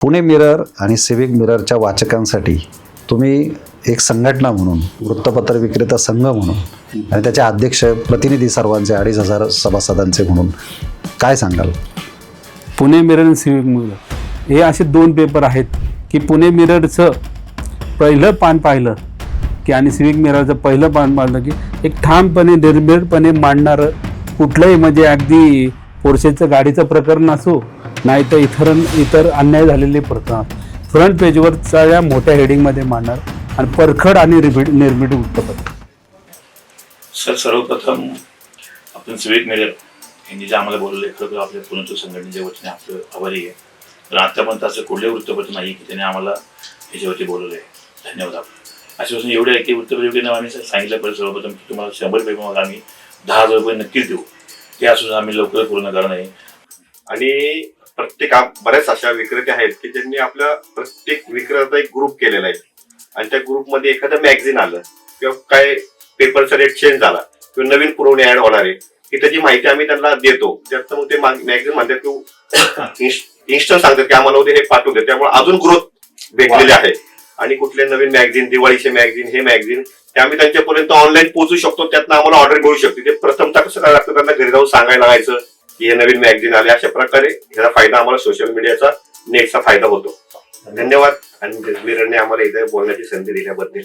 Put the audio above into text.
Pune mirror आणि civic मिररच्या वाचकांसाठी तुम्ही एक संघटना म्हणून, वृत्तपत्र विक्रेता संघ म्हणून आणि त्याचे अध्यक्ष प्रतिनिधी सर्वांचे 2,500 सभासदांचे म्हणून काय सांगाल? पुणे मिरर आणि सिविक मिरर हे असे दोन पेपर आहेत की पुणे मिररचं पहिलं पान पाहिलं की आणि सिविक मिररचं पहिलं पान पाहिलं की एक ठामपणे निर्भीडपणे मांडणारं, कुठलंही म्हणजे अगदी पोर्शेचं गाडीचं प्रकरण असो नाही तर इतर अन्याय झालेले प्रकरण फ्रंट पेजवर सगळ्या मोठ्या हेडिंगमध्ये मांडणार आणि परखड आणि निर्भीड वृत्तपत्र. सर, सर्वप्रथम आपण सिविक मिरर यांनी जे आम्हाला बोलवले खरं तर आपल्या पुणे संघटनेच्या वतीने आपलं आभारी आहे. तर आतापर्यंत असं कुठलंही वृत्तपत्र नाही की त्याने आम्हाला याच्यावरती बोलवलं आहे. धन्यवाद आपलं. अशापासून एवढे आहे की वृत्तपत्रिकेने आम्ही सांगितलं पाहिजे सर्वप्रथम की तुम्हाला 100 पेपर मग आम्ही 10,000 रुपये नक्कीच देऊ. ते असून आम्ही लवकर पूर्ण करणार आहे. आणि प्रत्येक बऱ्याच अशा विक्रेते आहेत की ज्यांनी आपल्या प्रत्येक विक्रेता एक ग्रुप केलेला आहे आणि त्या ग्रुपमध्ये एखादं मॅगझिन आलं किंवा काय पेपरचा रेट चेंज झाला किंवा नवीन पुरवणी ऍड होणार आहे की त्याची माहिती आम्ही त्यांना देतो. त्यात मग ते मॅगझिन म्हणतात की इन्स्टंट सांगतात की आम्हाला उद्या हे पाठवू दे. त्यामुळे अजून ग्रोथ भेटलेली आहे. आणि कुठले नवीन मॅगझिन, दिवाळीचे मॅगझिन, हे मॅगझिन ते आम्ही त्यांच्यापर्यंत ऑनलाईन पोहोचू शकतो. त्यातनं आम्हाला ऑर्डर मिळू शकते. ते प्रथमतः कसं करायला लागतं, त्यांना घरी जाऊन सांगायला लागायचं की हे नवीन मॅगझिन आले. अशा प्रकारे ह्याचा फायदा आम्हाला सोशल मीडियाचा, नेटचा फायदा होतो. धन्यवाद. आणि मिररने आम्हाला इथे बोलण्याची संधी दिल्याबद्दल.